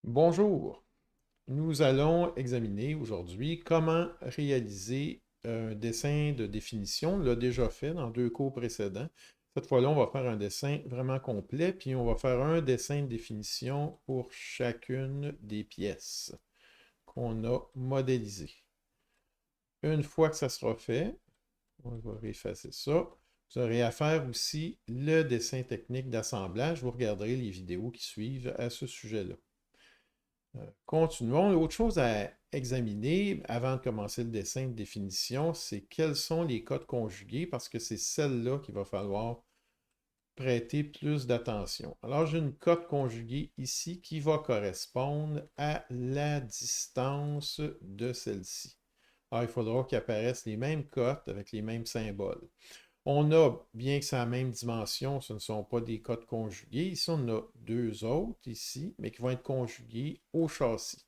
Bonjour, nous allons examiner aujourd'hui comment réaliser un dessin de définition. On l'a déjà fait dans deux cours précédents. Cette fois-là, on va faire un dessin vraiment complet, puis on va faire un dessin de définition pour chacune des pièces qu'on a modélisées. Une fois que ça sera fait, on va effacer ça. Vous aurez à faire aussi le dessin technique d'assemblage. Vous regarderez les vidéos qui suivent à ce sujet-là. Continuons. L'autre chose à examiner avant de commencer le dessin de définition, c'est quels sont les codes conjugués parce que c'est celle-là qu'il va falloir prêter plus d'attention. Alors, j'ai une cote conjuguée ici qui va correspondre à la distance de celle-ci. Alors, il faudra qu'apparaissent les mêmes cotes avec les mêmes symboles. On a, bien que c'est la même dimension, ce ne sont pas des cotes conjugués. Ici, on a deux autres ici, mais qui vont être conjugués au châssis.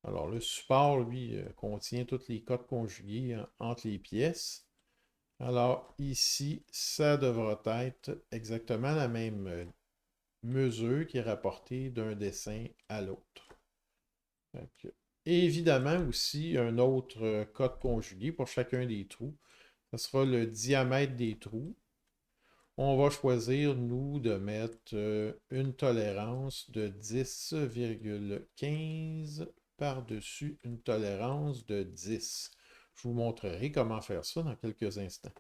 Alors, le support, lui, contient toutes les cotes conjuguées entre les pièces. Alors, ici, ça devra être exactement la même mesure qui est rapportée d'un dessin à l'autre. Et évidemment, aussi, un autre code conjugué pour chacun des trous. Ce sera le diamètre des trous. On va choisir, nous, de mettre une tolérance de 10,15 par-dessus une tolérance de 10. Je vous montrerai comment faire ça dans quelques instants.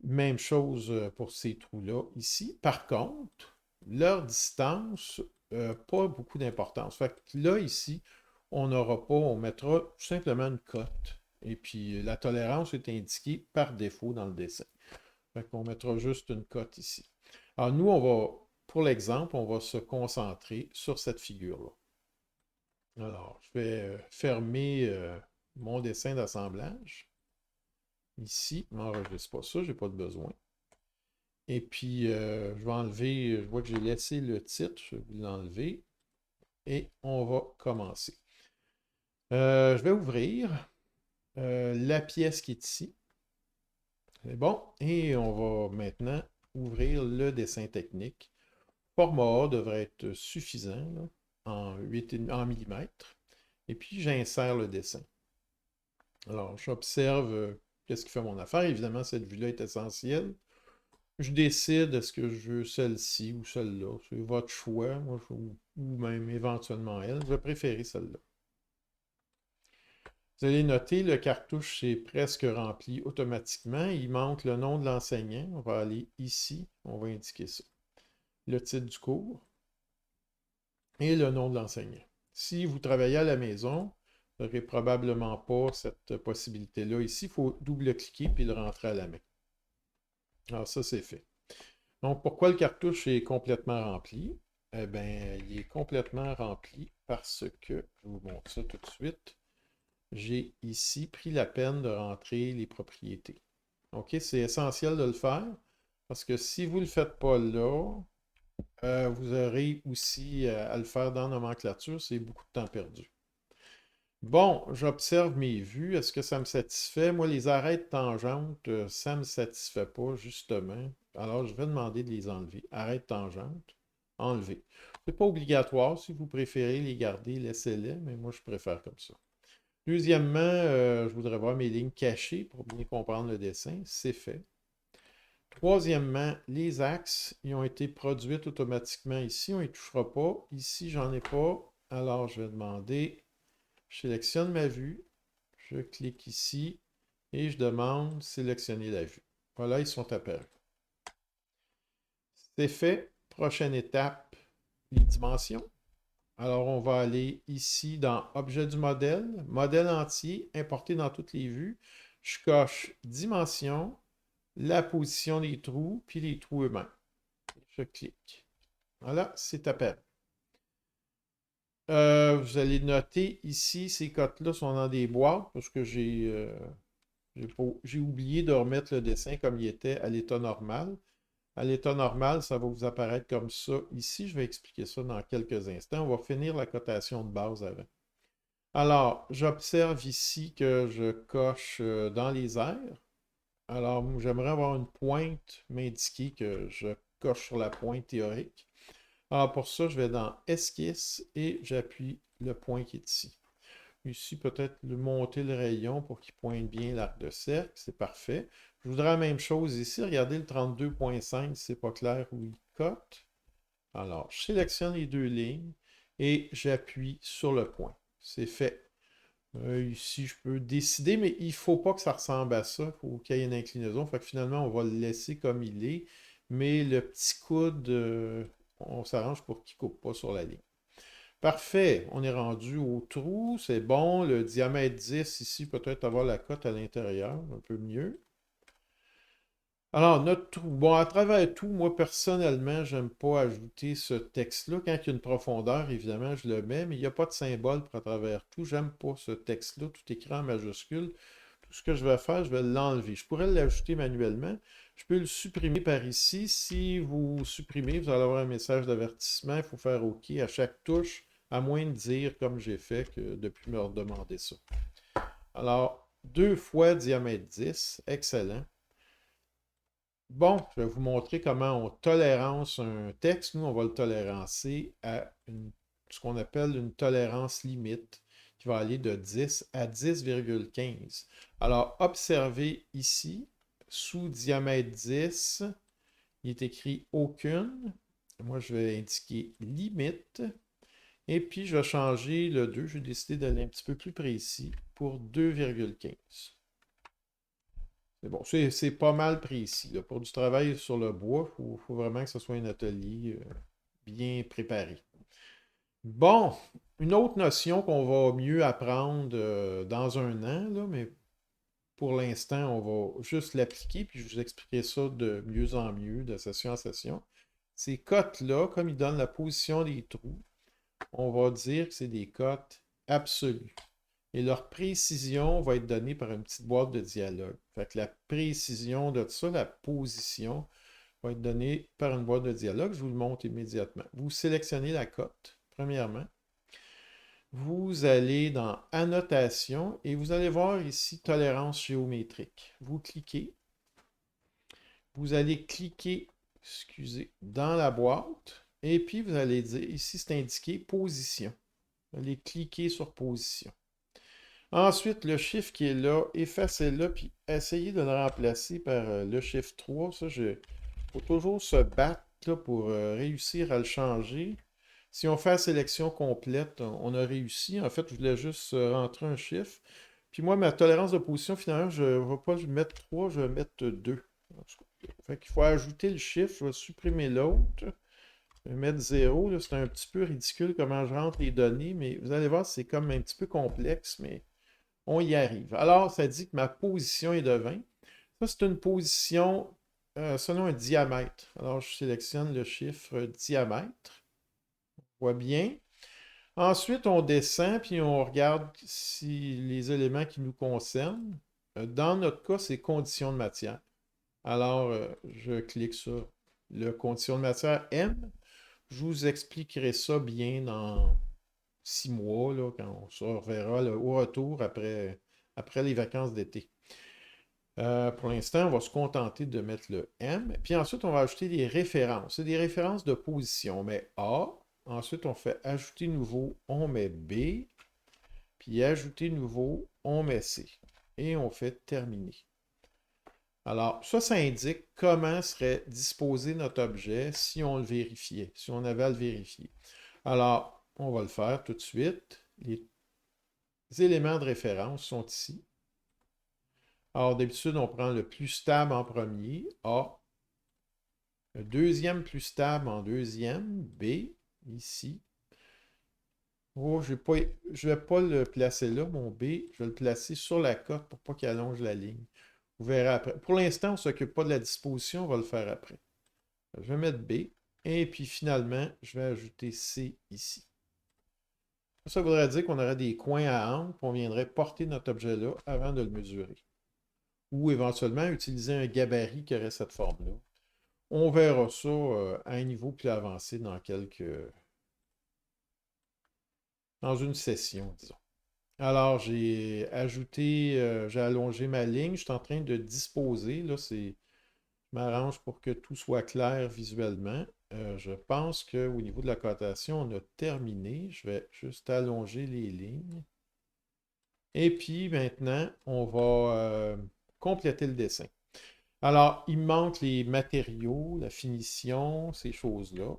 Même chose pour ces trous-là ici. Par contre, leur distance, pas beaucoup d'importance. Fait que là, ici, on n'aura pas, on mettra tout simplement une cote. Et puis, la tolérance est indiquée par défaut dans le dessin. Fait qu'on mettra juste une cote ici. Alors, nous, on va, pour l'exemple, on va se concentrer sur cette figure-là. Alors, je vais fermer mon dessin d'assemblage. Ici, je n'enregistre pas ça, je n'ai pas de besoin. Et puis, je vais enlever, je vois que j'ai laissé le titre, je vais l'enlever. Et on va commencer. Je vais ouvrir la pièce qui est ici. C'est bon. Et on va maintenant ouvrir le dessin technique. Format A devrait être suffisant là, en 8 en millimètres. Et puis, j'insère le dessin. Alors, j'observe qu'est-ce qui fait mon affaire. Évidemment, cette vue-là est essentielle. Je décide est-ce que je veux celle-ci ou celle-là. C'est votre choix, moi, ou même éventuellement elle. Je vais préférer celle-là. Vous allez noter, le cartouche est presque rempli automatiquement. Il manque le nom de l'enseignant. On va aller ici, on va indiquer ça. Le titre du cours et le nom de l'enseignant. Si vous travaillez à la maison, vous n'aurez probablement pas cette possibilité-là ici. Il faut double-cliquer puis le rentrer à la main. Alors ça, c'est fait. Donc, pourquoi le cartouche est complètement rempli? Eh bien, il est complètement rempli parce que, je vous montre ça tout de suite, j'ai ici pris la peine de rentrer les propriétés. OK, c'est essentiel de le faire parce que si vous ne le faites pas là, vous aurez aussi à le faire dans nomenclature, c'est beaucoup de temps perdu. Bon, j'observe mes vues. Est-ce que ça me satisfait? Moi, les arrêts de tangente, ça ne me satisfait pas, justement. Alors, je vais demander de les enlever. Arrêt de tangente, enlever. Ce n'est pas obligatoire. Si vous préférez les garder, laissez-les, mais moi, je préfère comme ça. Deuxièmement, je voudrais voir mes lignes cachées pour bien comprendre le dessin. C'est fait. Troisièmement, les axes, ils ont été produits automatiquement ici. On ne les touchera pas. Ici, j'en ai pas. Alors, je vais demander, je sélectionne ma vue, je clique ici et je demande sélectionner la vue. Voilà, ils sont apparus. C'est fait. Prochaine étape, les dimensions. Alors, on va aller ici dans Objet du modèle, modèle entier, importer dans toutes les vues. Je coche Dimension, la position des trous, puis les trous eux-mêmes. Je clique. Voilà, c'est apparu. Vous allez noter ici, ces cotes-là sont dans des boîtes parce que j'ai oublié de remettre le dessin comme il était à l'état normal. À l'état normal, ça va vous apparaître comme ça ici. Je vais expliquer ça dans quelques instants. On va finir la cotation de base avant. Alors, j'observe ici que je coche dans les airs. Alors, j'aimerais avoir une pointe m'indiquer que je coche sur la pointe théorique. Alors pour ça, je vais dans Esquisse et j'appuie le point qui est ici. Ici, peut-être monter le rayon pour qu'il pointe bien l'arc de cercle. C'est parfait. Je voudrais la même chose ici. Regardez le 32.5, c'est pas clair où il cote. Alors, je sélectionne les deux lignes et j'appuie sur le point. C'est fait. Ici, je peux décider, mais il ne faut pas que ça ressemble à ça. Il faut qu'il y ait une inclinaison. Fait que finalement, on va le laisser comme il est. Mais le petit coude, on s'arrange pour qu'il ne coupe pas sur la ligne. Parfait. On est rendu au trou. C'est bon. Le diamètre 10 ici, peut-être avoir la cote à l'intérieur. Un peu mieux. Alors, notre trou. Bon, à travers tout, moi, personnellement, j'aime pas ajouter ce texte-là. Quand il y a une profondeur, évidemment, je le mets, mais il n'y a pas de symbole pour à travers tout. J'aime pas ce texte-là, tout écrit en majuscule. Tout ce que je vais faire, je vais l'enlever. Je pourrais l'ajouter manuellement. Je peux le supprimer par ici. Si vous supprimez, vous allez avoir un message d'avertissement. Il faut faire OK à chaque touche, à moins de dire, comme j'ai fait, que depuis me redemander ça. Alors, 2 fois diamètre 10. Excellent. Bon, je vais vous montrer comment on tolérance un texte. Nous, on va le tolérancer à ce qu'on appelle une tolérance limite, qui va aller de 10 à 10,15. Alors, observez ici, sous diamètre 10, il est écrit aucune. Moi, je vais indiquer limite. Et puis, je vais changer le 2. Je vais décider d'aller un petit peu plus précis pour 2,15. C'est bon, c'est pas mal précis, là. Pour du travail sur le bois, il faut vraiment que ce soit un atelier bien préparé. Bon, une autre notion qu'on va mieux apprendre dans un an, là, mais pour l'instant, on va juste l'appliquer, puis je vais vous expliquer ça de mieux en mieux, de session en session. Ces cotes-là, comme ils donnent la position des trous, on va dire que c'est des cotes absolues. Et leur précision va être donnée par une petite boîte de dialogue. Fait que la précision de ça, la position, va être donnée par une boîte de dialogue. Je vous le montre immédiatement. Vous sélectionnez la cote, premièrement. Vous allez dans Annotation et vous allez voir ici Tolérance géométrique. Vous cliquez. Vous allez cliquer, excusez, dans la boîte. Et puis vous allez dire, ici c'est indiqué Position. Vous allez cliquer sur Position. Ensuite, le chiffre qui est là, effacez-le, puis essayez de le remplacer par le chiffre 3. Ça, il faut toujours se battre là, pour réussir à le changer. Si on fait la sélection complète, on a réussi. En fait, je voulais juste rentrer un chiffre. Puis moi, ma tolérance de position, finalement, je ne vais pas mettre 3, je vais mettre 2. Fait qu'il faut ajouter le chiffre, je vais supprimer l'autre. Je vais mettre 0. C'est un petit peu ridicule comment je rentre les données, mais vous allez voir, c'est comme un petit peu complexe, mais on y arrive. Alors, ça dit que ma position est de 20. Ça, c'est une position selon un diamètre. Alors, je sélectionne le chiffre diamètre. On voit bien. Ensuite, on descend, puis on regarde si les éléments qui nous concernent. Dans notre cas, c'est conditions de matière. Alors, je clique sur le condition de matière M. Je vous expliquerai ça bien dans 6 mois, là, quand on se reverra là, au retour après les vacances d'été. Pour l'instant, on va se contenter de mettre le M. Puis ensuite, on va ajouter des références. C'est des références de position. On met A. Ensuite, on fait ajouter nouveau. On met B. Puis ajouter nouveau. On met C. Et on fait terminer. Alors, ça indique comment serait disposé notre objet si on le vérifiait, si on avait à le vérifier. Alors, on va le faire tout de suite. Les éléments de référence sont ici. Alors, d'habitude, on prend le plus stable en premier, A. Le deuxième plus stable en deuxième, B, ici. Oh, je ne vais pas le placer là, mon B. Je vais le placer sur la cote pour pas qu'il allonge la ligne. Vous verrez après. Pour l'instant, on ne s'occupe pas de la disposition, on va le faire après. Je vais mettre B. Et puis finalement, je vais ajouter C ici. Ça voudrait dire qu'on aurait des coins à angle, puis on viendrait porter notre objet là avant de le mesurer. Ou éventuellement utiliser un gabarit qui aurait cette forme-là. On verra ça à un niveau plus avancé dans une session, disons. Alors, j'ai ajouté, j'ai allongé ma ligne. Je suis en train de disposer. Là, je m'arrange pour que tout soit clair visuellement. je pense qu'au niveau de la cotation, on a terminé. Je vais juste allonger les lignes. Et puis maintenant, on va compléter le dessin. Alors, il me manque les matériaux, la finition, ces choses-là.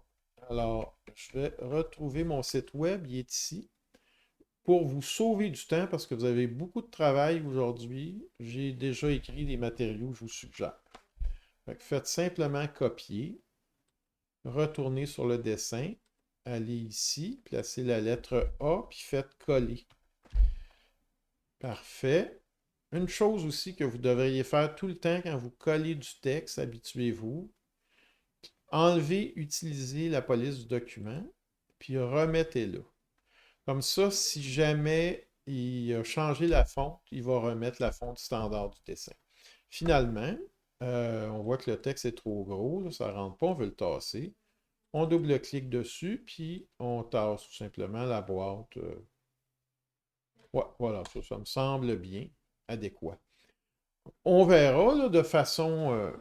Alors, je vais retrouver mon site web, il est ici. Pour vous sauver du temps, parce que vous avez beaucoup de travail aujourd'hui, j'ai déjà écrit les matériaux que je vous suggère. Fait que faites simplement copier, retournez sur le dessin, allez ici, placez la lettre A, puis faites coller. Parfait. Une chose aussi que vous devriez faire tout le temps quand vous collez du texte, habituez-vous, enlevez, utilisez la police du document, puis remettez-la. Comme ça, si jamais il a changé la fonte, il va remettre la fonte standard du dessin. Finalement, on voit que le texte est trop gros, là, ça ne rentre pas, on veut le tasser. On double-clique dessus, puis on tasse tout simplement la boîte. Ouais, voilà, ça me semble bien adéquat. On verra là, de façon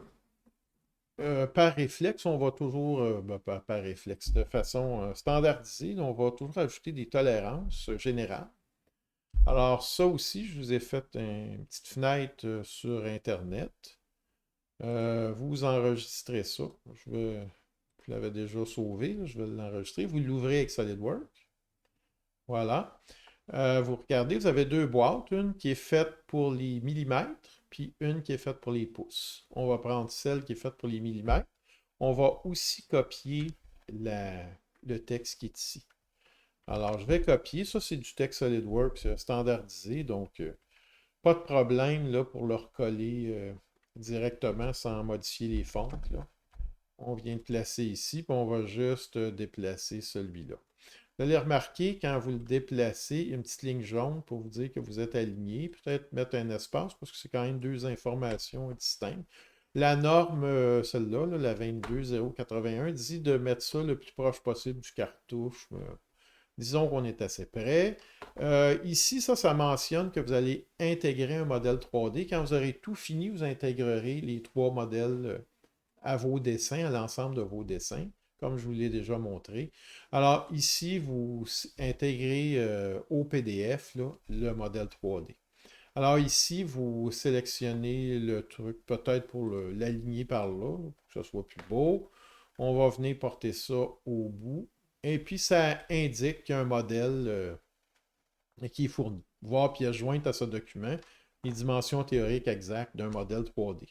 par réflexe, on va toujours, par réflexe, de façon standardisée, on va toujours ajouter des tolérances générales. Alors ça aussi, je vous ai fait une petite fenêtre sur Internet. Vous enregistrez ça. Je l'avais déjà sauvé, là, je vais l'enregistrer. Vous l'ouvrez avec SolidWorks. Voilà. Vous regardez, vous avez deux boîtes, une qui est faite pour les millimètres, puis une qui est faite pour les pouces. On va prendre celle qui est faite pour les millimètres. On va aussi copier le texte qui est ici. Alors, je vais copier. Ça, c'est du texte SolidWorks standardisé, donc pas de problème là, pour le recoller directement sans modifier les fontes, là. On vient de placer ici, puis on va juste déplacer celui-là. Vous allez remarquer, quand vous le déplacez, une petite ligne jaune pour vous dire que vous êtes aligné. Peut-être mettre un espace, parce que c'est quand même deux informations distinctes. La norme, celle-là, là, la 22081, dit de mettre ça le plus proche possible du cartouche. Disons qu'on est assez près. Ici, ça mentionne que vous allez intégrer un modèle 3D. Quand vous aurez tout fini, vous intégrerez les trois modèles à vos dessins, à l'ensemble de vos dessins, comme je vous l'ai déjà montré. Alors ici, vous intégrez au PDF là, le modèle 3D. Alors ici, vous sélectionnez le truc peut-être pour l'aligner par là, pour que ce soit plus beau. On va venir porter ça au bout. Et puis, ça indique qu'il y a un modèle qui est fourni. Voir pièce jointe à ce document, les dimensions théoriques exactes d'un modèle 3D.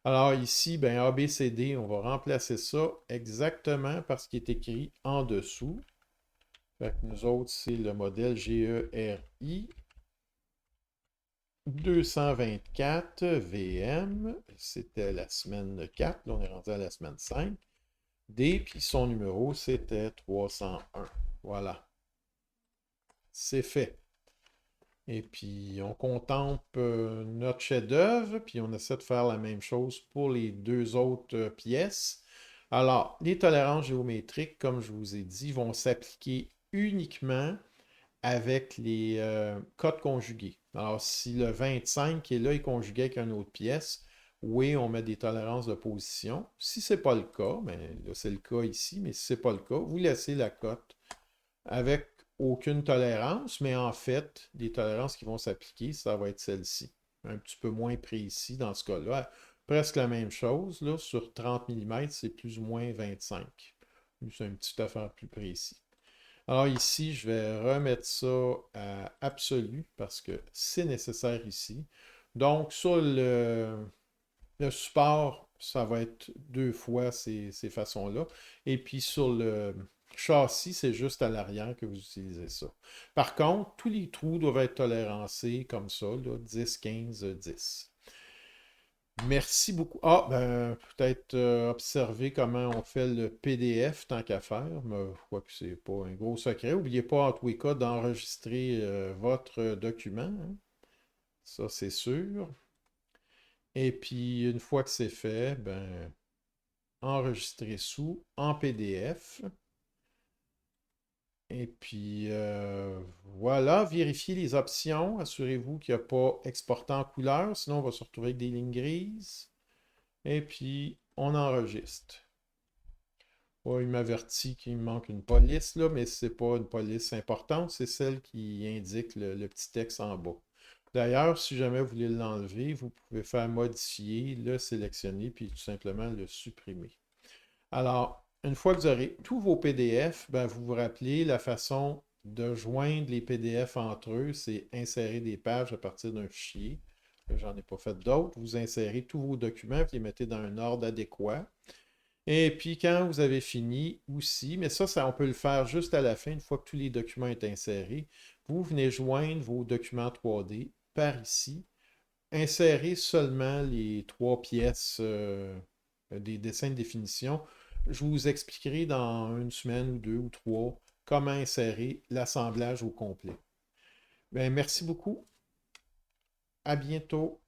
Alors ici, ben, ABCD, on va remplacer ça exactement par ce qui est écrit en dessous. Fait que nous autres, c'est le modèle GERI 224 VM. C'était la semaine 4. Là, on est rendu à la semaine 5. D, puis son numéro, c'était 301. Voilà. C'est fait. Et puis, on contemple notre chef-d'œuvre, puis on essaie de faire la même chose pour les deux autres pièces. Alors, les tolérances géométriques, comme je vous ai dit, vont s'appliquer uniquement avec les codes conjugués. Alors, si le 25 qui est là est conjugué avec une autre pièce, oui, on met des tolérances de position. Si ce n'est pas le cas, bien, là, c'est le cas ici, mais si ce n'est pas le cas, vous laissez la cote avec aucune tolérance, mais en fait, les tolérances qui vont s'appliquer, ça va être celle-ci. Un petit peu moins précis dans ce cas-là. Presque la même chose, là, sur 30 mm, c'est plus ou moins 25. C'est un petit affaire plus précis. Alors ici, je vais remettre ça à absolu parce que c'est nécessaire ici. Donc, sur le support, ça va être deux fois ces façons-là. Et puis sur le châssis, c'est juste à l'arrière que vous utilisez ça. Par contre, tous les trous doivent être tolérancés comme ça, là, 10, 15, 10. Merci beaucoup. Ah, ben, peut-être observer comment on fait le PDF tant qu'à faire, mais je crois que c'est pas un gros secret. N'oubliez pas, en tous les cas, d'enregistrer votre document, hein. Ça, c'est sûr. Et puis, une fois que c'est fait, ben, enregistrer sous en PDF. Et puis, voilà, vérifiez les options. Assurez-vous qu'il n'y a pas exporté en couleur, sinon on va se retrouver avec des lignes grises. Et puis, on enregistre. Ouais, il m'avertit qu'il me manque une police, là, mais c'est pas une police importante, c'est celle qui indique le petit texte en bas. D'ailleurs, si jamais vous voulez l'enlever, vous pouvez faire modifier, le sélectionner, puis tout simplement le supprimer. Alors, une fois que vous aurez tous vos PDF, ben, vous vous rappelez la façon de joindre les PDF entre eux, c'est insérer des pages à partir d'un fichier. J'en ai pas fait d'autres. Vous insérez tous vos documents, puis les mettez dans un ordre adéquat. Et puis, quand vous avez fini aussi, mais ça, on peut le faire juste à la fin, une fois que tous les documents sont insérés, vous venez joindre vos documents 3D par ici. Insérez seulement les 3 pièces des dessins de définition. Je vous expliquerai dans une semaine ou 2 ou 3 comment insérer l'assemblage au complet. Bien, merci beaucoup. À bientôt.